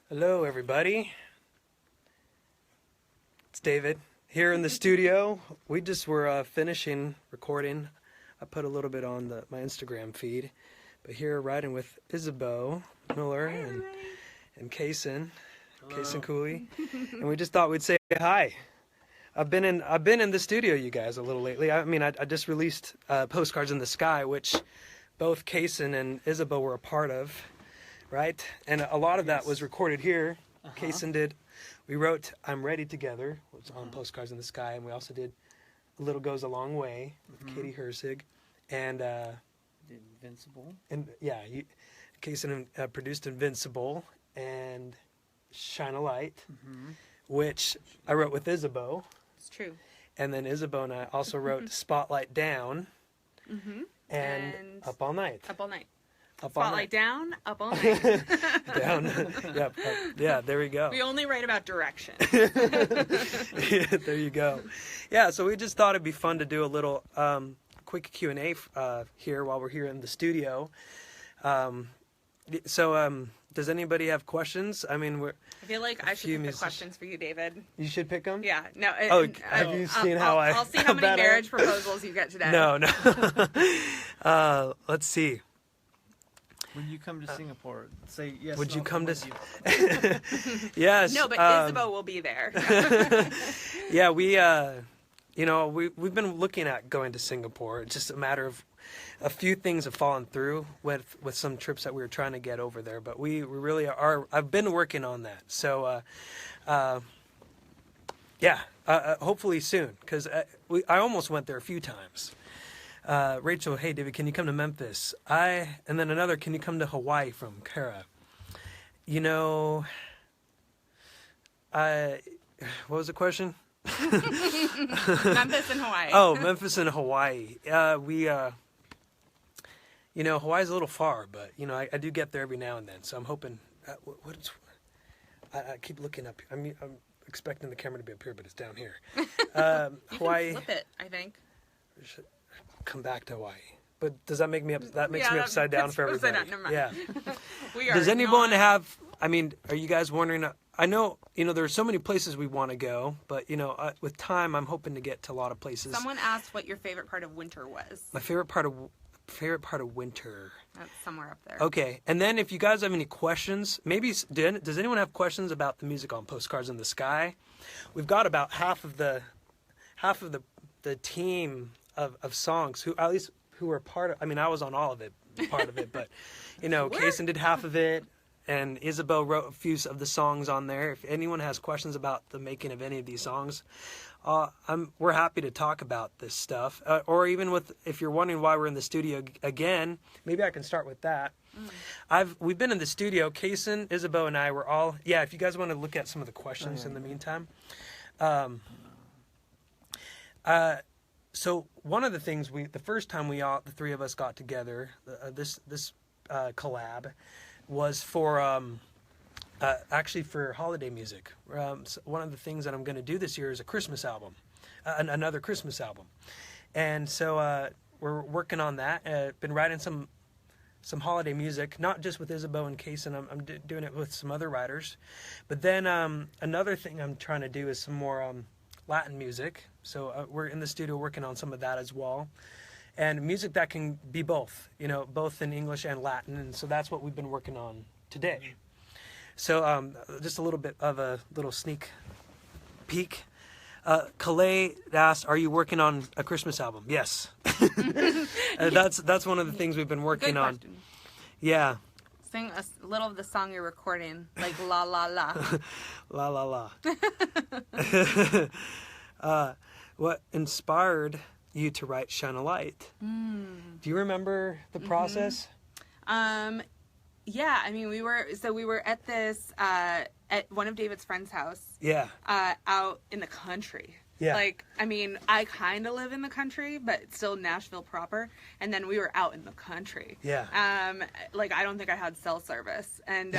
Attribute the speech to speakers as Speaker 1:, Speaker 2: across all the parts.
Speaker 1: Hello, everybody. It's David here in the studio. We just were finishing recording. I put a little bit on my Instagram feed, but here riding with Isabeau Miller and Kaysen Cooley, and we just thought we'd say hi. I've been in the studio, you guys, a little lately. I mean, I just released Postcards in the Sky, which both Kaysen and Isabeau were a part of. Right? And a lot of that was recorded here. Kaysen did. We wrote I'm Ready Together, which was on Postcards in the Sky, and we also did A Little Goes a Long Way with Katie Herzig. And
Speaker 2: Invincible.
Speaker 1: And yeah, Kaysen produced Invincible and Shine a Light, which I wrote with Isabeau.
Speaker 3: It's true.
Speaker 1: And then Isabeau and I also wrote Spotlight Down and Up All Night.
Speaker 3: Up All Night.
Speaker 1: Up all
Speaker 3: Spotlight
Speaker 1: night.
Speaker 3: down, up all night.
Speaker 1: Down. Yep. Yeah, there we go.
Speaker 3: We only write about direction.
Speaker 1: There you go. Yeah, so we just thought it'd be fun to do a little quick Q&A here while we're here in the studio. Does anybody have questions? I mean,
Speaker 3: I feel like I should pick the questions for you, David.
Speaker 1: You should pick them?
Speaker 3: Yeah. No.
Speaker 1: Have you seen how
Speaker 3: I'll see how many marriage proposals you get today.
Speaker 1: No. Let's see.
Speaker 2: When you come to Singapore, say yes.
Speaker 1: Would you come to? Yes.
Speaker 3: No, but Isabeau will be there.
Speaker 1: Yeah, we've been looking at going to Singapore. It's just a matter of a few things have fallen through with some trips that we were trying to get over there, but we really are. I've been working on that, so hopefully soon, because I almost went there a few times. Rachel, hey David, can you come to Memphis? And then another, can you come to Hawaii from Kara? What was the question?
Speaker 3: Memphis and Hawaii.
Speaker 1: Oh, Memphis and Hawaii. Hawaii's a little far, but I do get there every now and then. So I'm hoping. I keep looking up. I'm expecting the camera to be up here, but it's down here. Hawaii.
Speaker 3: Can flip it, I think.
Speaker 1: Come back to Hawaii. But does that make me that makes me upside down for everybody?
Speaker 3: Upside down, never mind.
Speaker 1: Yeah. Does anyone have? I mean, are you guys wondering? I know there are so many places we want to go, but with time, I'm hoping to get to a lot of places.
Speaker 3: Someone asked what your favorite part of winter was.
Speaker 1: My favorite part of winter.
Speaker 3: That's somewhere up there.
Speaker 1: Okay, and then if you guys have any questions, maybe does anyone have questions about the music on Postcards in the Sky? We've got about half of the team of songs who were part of. I mean, I was on all of it, part of it, but Kaysen did half of it, and Isabeau wrote a few of the songs on there. If anyone has questions about the making of any of these songs, we're happy to talk about this stuff. Or even if you're wondering why we're in the studio again, maybe I can start with that. We've been in the studio. Kaysen, Isabeau, and I were all. Yeah, if you guys want to look at some of the questions in the meantime. So one of the things the first time the three of us got together, this collab, was for actually for holiday music. So one of the things that I'm going to do this year is a Christmas album, another Christmas album, and so we're working on that. Been writing some holiday music, not just with Isabeau and Kaysen. I'm doing it with some other writers, but then another thing I'm trying to do is some more Latin music. So we're in the studio working on some of that as well. And music that can be both, both in English and Latin. And so that's what we've been working on today. So just a little bit of a little sneak peek. Calais asked, are you working on a Christmas album? Yes. That's one of the things we've been working on. Yeah.
Speaker 3: Sing a little of the song you're recording, like La La La.
Speaker 1: La La La. What inspired you to write Shine a Light? Do you remember the process?
Speaker 3: Yeah, I mean, we were at this at one of David's friend's house.
Speaker 1: Yeah.
Speaker 3: Out in the country.
Speaker 1: Yeah.
Speaker 3: Like, I mean, I kind of live in the country, but it's still Nashville proper. And then we were out in the country.
Speaker 1: Yeah.
Speaker 3: Like, I don't think I had cell service. And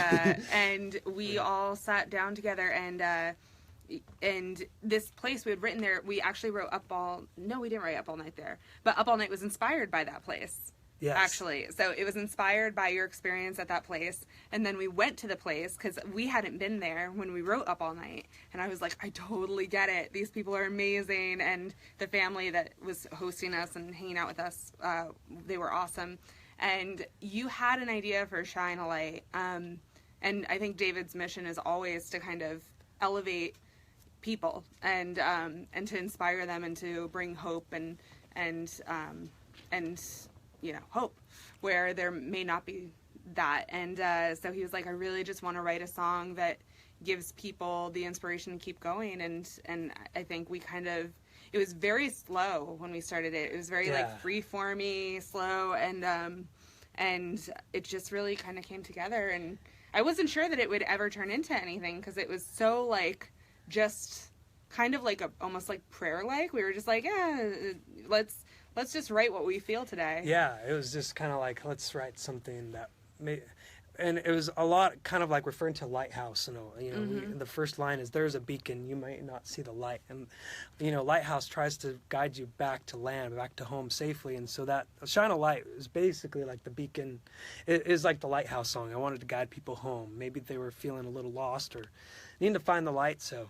Speaker 3: and we all sat down together, and this place we had written there, we actually wrote we didn't write Up All Night there. But Up All Night was inspired by that place.
Speaker 1: Yes.
Speaker 3: actually. So it was inspired by your experience at that place. And then we went to the place because we hadn't been there when we wrote Up All Night. And I was like, I totally get it. These people are amazing. And the family that was hosting us and hanging out with us, they were awesome. And you had an idea for Shine a Light. And I think David's mission is always to kind of elevate people and to inspire them and to bring hope and hope where there may not be that. And so he was like, I really just want to write a song that gives people the inspiration to keep going. And I think we kind of, it was very slow when we started it. It was very like free-formy, slow, and it just really kind of came together. And I wasn't sure that it would ever turn into anything because it was so like just kind of like almost like prayer-like. We were just like, yeah, let's just write what we feel today.
Speaker 1: Yeah, it was just kind of like, let's write something that may, and it was a lot kind of like referring to lighthouse. The first line is, there's a beacon, you might not see the light. And, lighthouse tries to guide you back to land, back to home safely. And so that Shine a Light is basically like the beacon. It is like the lighthouse song. I wanted to guide people home. Maybe they were feeling a little lost or needing to find the light. So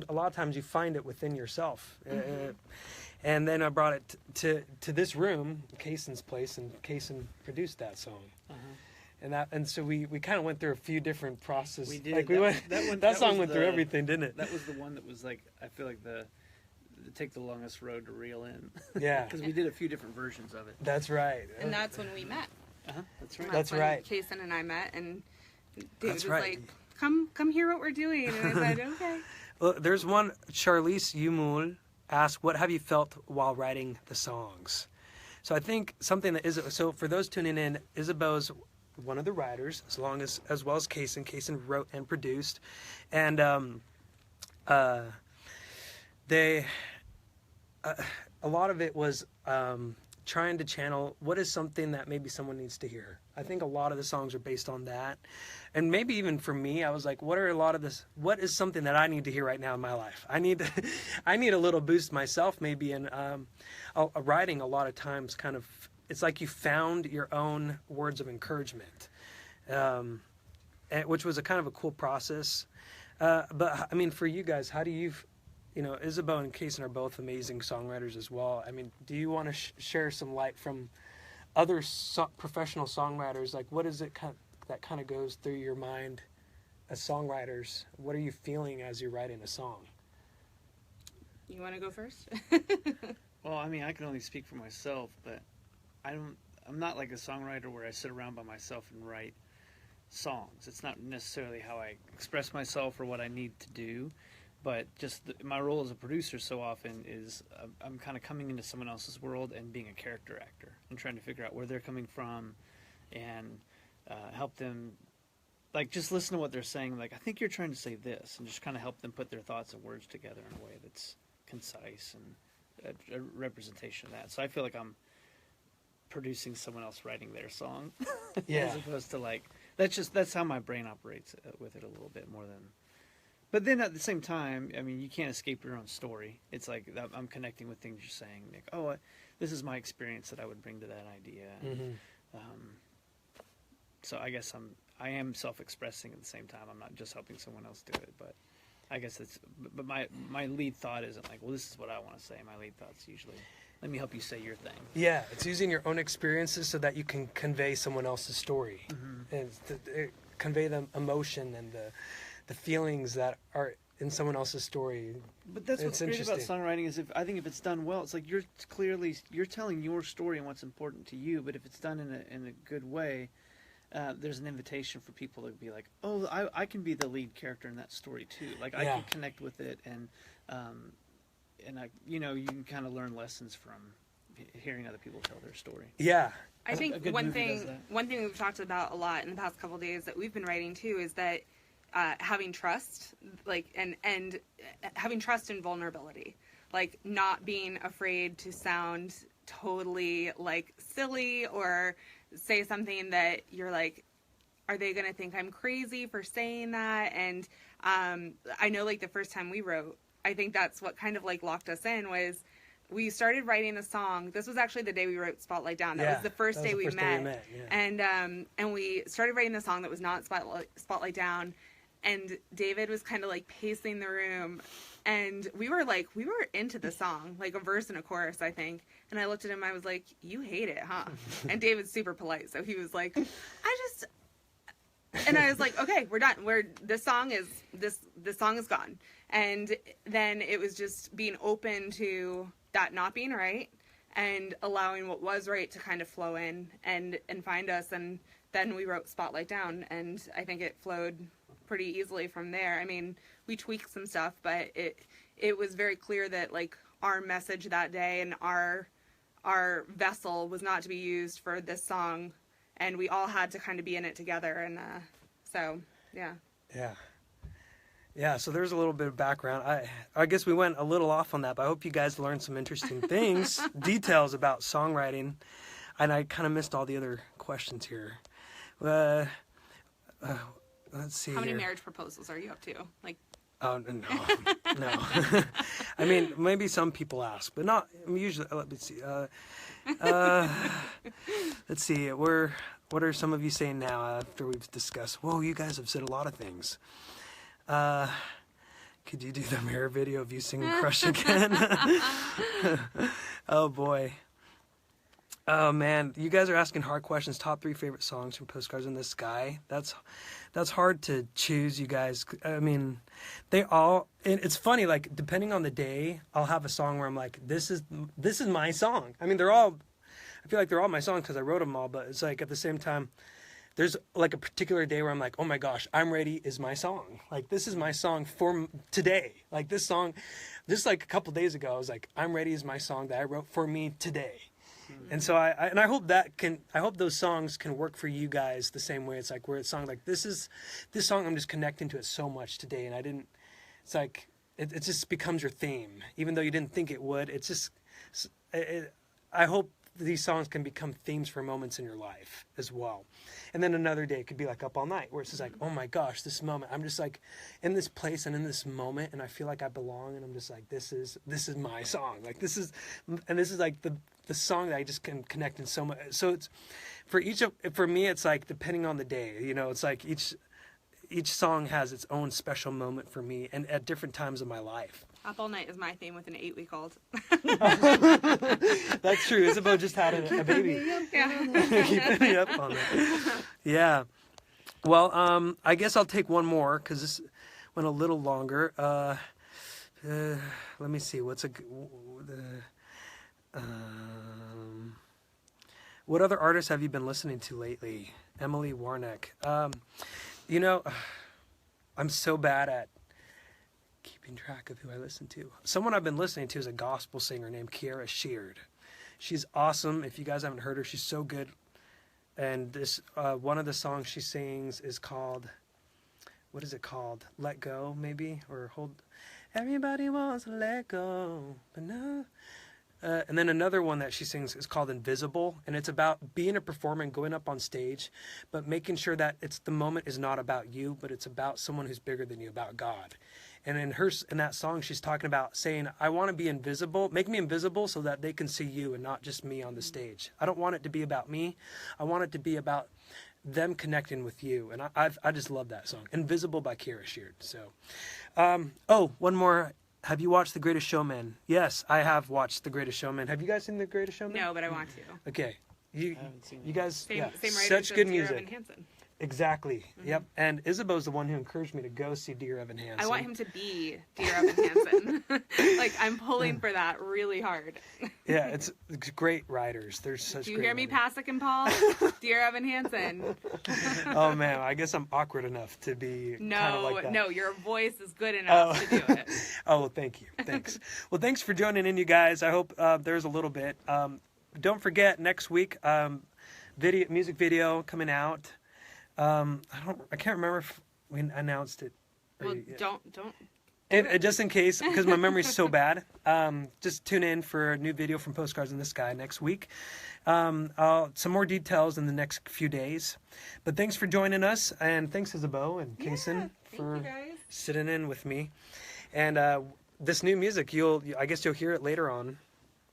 Speaker 1: a lot of times you find it within yourself. And then I brought it to this room, Kaysen's place, and Kaysen produced that song. And so we kind of went through a few different processes.
Speaker 2: We did.
Speaker 1: Like that song went through everything, didn't it?
Speaker 2: That was the one that was like, I feel like the take the longest road to reel in.
Speaker 1: Yeah.
Speaker 2: Because we did a few different versions of it.
Speaker 1: That's right.
Speaker 3: And that's when we met.
Speaker 2: That's right.
Speaker 1: That's
Speaker 3: when
Speaker 1: right.
Speaker 3: Kaysen and I met, and David was
Speaker 1: right.
Speaker 3: like, come hear what we're doing. And I said, okay.
Speaker 1: Well, there's one, Charlize Yumul asked, what have you felt while writing the songs? So I think something that so for those tuning in, Isabeau's one of the writers, as well as Kaysen. Kaysen wrote and produced, and they a lot of it was trying to channel what is something that maybe someone needs to hear. I think a lot of the songs are based on that, and maybe even for me, I was like, what is something that I need to hear right now in my life? I need a little boost myself, maybe, and writing a lot of times kind of. It's like you found your own words of encouragement, which was a kind of a cool process. But I mean, for you guys, how do you, Isabeau and Kaysen are both amazing songwriters as well. I mean, do you want to share some light from other professional songwriters? Like, what is it that kind of goes through your mind as songwriters? What are you feeling as you're writing a song?
Speaker 3: You want to go first?
Speaker 2: Well, I mean, I can only speak for myself, but I'm not like a songwriter where I sit around by myself and write songs. It's not necessarily how I express myself or what I need to do, but just my role as a producer so often is I'm kind of coming into someone else's world and being a character actor and trying to figure out where they're coming from and help them, like, just listen to what they're saying. Like, I think you're trying to say this, and just kind of help them put their thoughts and words together in a way that's concise and a representation of that. So I feel like I'm producing someone else writing their song as opposed to like that's how my brain operates with it a little bit more than. But then at the same time, I mean, you can't escape your own story. It's like I'm connecting with things you're saying, like, this is my experience that I would bring to that idea. So I guess I am self-expressing at the same time. I'm not just helping someone else do it, but I guess but my lead thought isn't like, well, this is what I want to say. My lead thought's usually, let me help you say your thing. Yeah,
Speaker 1: it's using your own experiences so that you can convey someone else's story, and convey the emotion and the feelings that are in someone else's story.
Speaker 2: But that's what's great about songwriting is I think if it's done well, it's like you're telling your story and what's important to you. But if it's done in a good way, there's an invitation for people to be like, oh, I can be the lead character in that story too. Like I can connect with it and you can kind of learn lessons from hearing other people tell their story.
Speaker 1: Yeah.
Speaker 3: I think one thing we've talked about a lot in the past couple of days that we've been writing too is that having trust, like, and having trust and vulnerability, like not being afraid to sound totally like silly or say something that you're like, are they going to think I'm crazy for saying that? And I know like the first time we wrote, I think that's what kind of like locked us in was we started writing the song. This was actually the day we wrote Spotlight Down. That was the first day we met.
Speaker 1: Yeah.
Speaker 3: And we started writing the song that was not Spotlight Down. And David was kind of like pacing the room, and we were into the song, like a verse and a chorus, I think. And I looked at him, I was like, "You hate it, huh?" And David's super polite, so he was like, and I was like, "Okay, we're done. This song is gone." And then it was just being open to that not being right, and allowing what was right to kind of flow in and find us. And then we wrote Spotlight Down, and I think it flowed pretty easily from there. I mean, we tweaked some stuff, but it was very clear that like our message that day and our vessel was not to be used for this song, and we all had to kind of be in it together. And so
Speaker 1: yeah, so there's a little bit of background. I guess we went a little off on that, but I hope you guys learned some interesting things, details about songwriting, and I kind of missed all the other questions here. Let's see.
Speaker 3: How many
Speaker 1: here.
Speaker 3: marriage proposals are you up to? Like,
Speaker 1: oh no. I mean, maybe some people ask, but not usually. Let me see. Let's see. What are some of you saying now after we've discussed? Whoa, you guys have said a lot of things. Could you do the mirror video of you singing "Crush" again? Oh boy. Oh man, you guys are asking hard questions. Top 3 favorite songs from Postcards in the Sky. That's hard to choose, you guys. I mean, they all. It's funny, like depending on the day, I'll have a song where I'm like, this is my song. I mean, they're all. I feel like they're all my songs because I wrote them all. But it's like at the same time, there's like a particular day where I'm like, oh my gosh, "I'm Ready" is my song. Like this is my song for today. Like this song, just like a couple days ago, I was like, "I'm Ready" is my song that I wrote for me today. And so I hope those songs can work for you guys the same way. It's like where it's song like this song I'm just connecting to it so much today, and it's like it just becomes your theme, even though you didn't think it would. It's just I hope these songs can become themes for moments in your life as well. And then another day it could be like Up All Night, where it's just like, oh my gosh, this moment, I'm just like in this place and in this moment, and I feel like I belong, and I'm just like, this is my song. Like this is like the song that I just can connect in so much. So it's for me, it's like depending on the day, it's like each song has its own special moment for me, and at different times of my life.
Speaker 3: Up All Night is my theme with an 8-week-old.
Speaker 1: That's true. Isabel just had a baby.
Speaker 3: Yeah.
Speaker 1: Keeping me up on that. Yeah. Well, I guess I'll take one more because this went a little longer. Let me see. What other artists have you been listening to lately? Emily Warnick. I'm so bad at keeping track of who I listen to. Someone I've been listening to is a gospel singer named Kiara Sheard. She's awesome. If you guys haven't heard her, she's so good. And this one of the songs she sings is called, what is it called? Let Go, maybe? Or Hold. Everybody wants to let go, but no. And then another one that she sings is called Invisible, and it's about being a performer and going up on stage, but making sure that the moment is not about you, but it's about someone who's bigger than you, about God. And in that song, she's talking about saying, I want to be invisible, make me invisible so that they can see you and not just me on the stage. I don't want it to be about me. I want it to be about them connecting with you. And I just love that song, Invisible by Kiara Sheard. So, one more. Have you watched The Greatest Showman? Yes, I have watched The Greatest Showman. Have you guys seen The Greatest Showman?
Speaker 3: No, but I want to.
Speaker 1: Okay. You guys,
Speaker 3: Same writer
Speaker 1: such good music.
Speaker 3: Evan Hansen.
Speaker 1: Exactly. Mm-hmm. Yep. And Isabeau's the one who encouraged me to go see Dear Evan Hansen.
Speaker 3: I want him to be Dear Evan Hansen. Like, I'm pulling for that really hard.
Speaker 1: Yeah, it's great writers. They're such.
Speaker 3: Do you
Speaker 1: great
Speaker 3: hear me,
Speaker 1: writers.
Speaker 3: Pasek and Paul? Dear Evan Hansen.
Speaker 1: Oh man, I guess I'm awkward enough to be kind of like that.
Speaker 3: No, your voice is good enough to do it.
Speaker 1: Oh, well, thank you. Thanks. Well, thanks for joining in, you guys. I hope there's a little bit. Don't forget next week, music video coming out. I can't remember if we announced it.
Speaker 3: Well, don't.
Speaker 1: Just in case, because my memory's so bad. Just tune in for a new video from Postcards in the Sky next week. Some more details in the next few days. But thanks for joining us, and thanks Isabeau and Kason for sitting in with me. And this new music, I guess you'll hear it later on.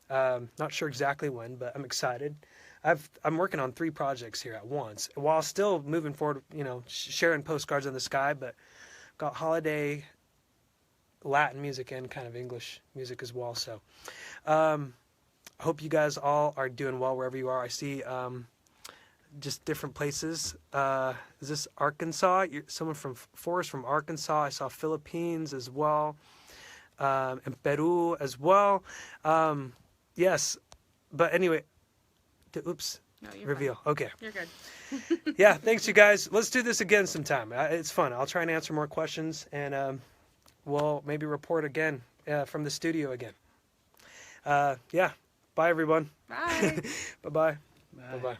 Speaker 1: Not sure exactly when, but I'm excited. I'm working on 3 projects here at once while still moving forward, sharing postcards in the sky, but got holiday Latin music and kind of English music as well. So hope you guys all are doing well wherever you are. I see just different places. Is this Arkansas? Someone from Forrest from Arkansas. I saw Philippines as well, and Peru as well. Yes, but anyway, oops.
Speaker 3: No, you're
Speaker 1: Reveal.
Speaker 3: fine.
Speaker 1: Okay.
Speaker 3: You're good.
Speaker 1: Yeah, thanks you guys. Let's do this again sometime. It's fun. I'll try and answer more questions, and we'll maybe report again from the studio again. Yeah. Bye, everyone.
Speaker 3: Bye.
Speaker 1: Bye-bye.
Speaker 2: Bye.
Speaker 1: Bye-bye.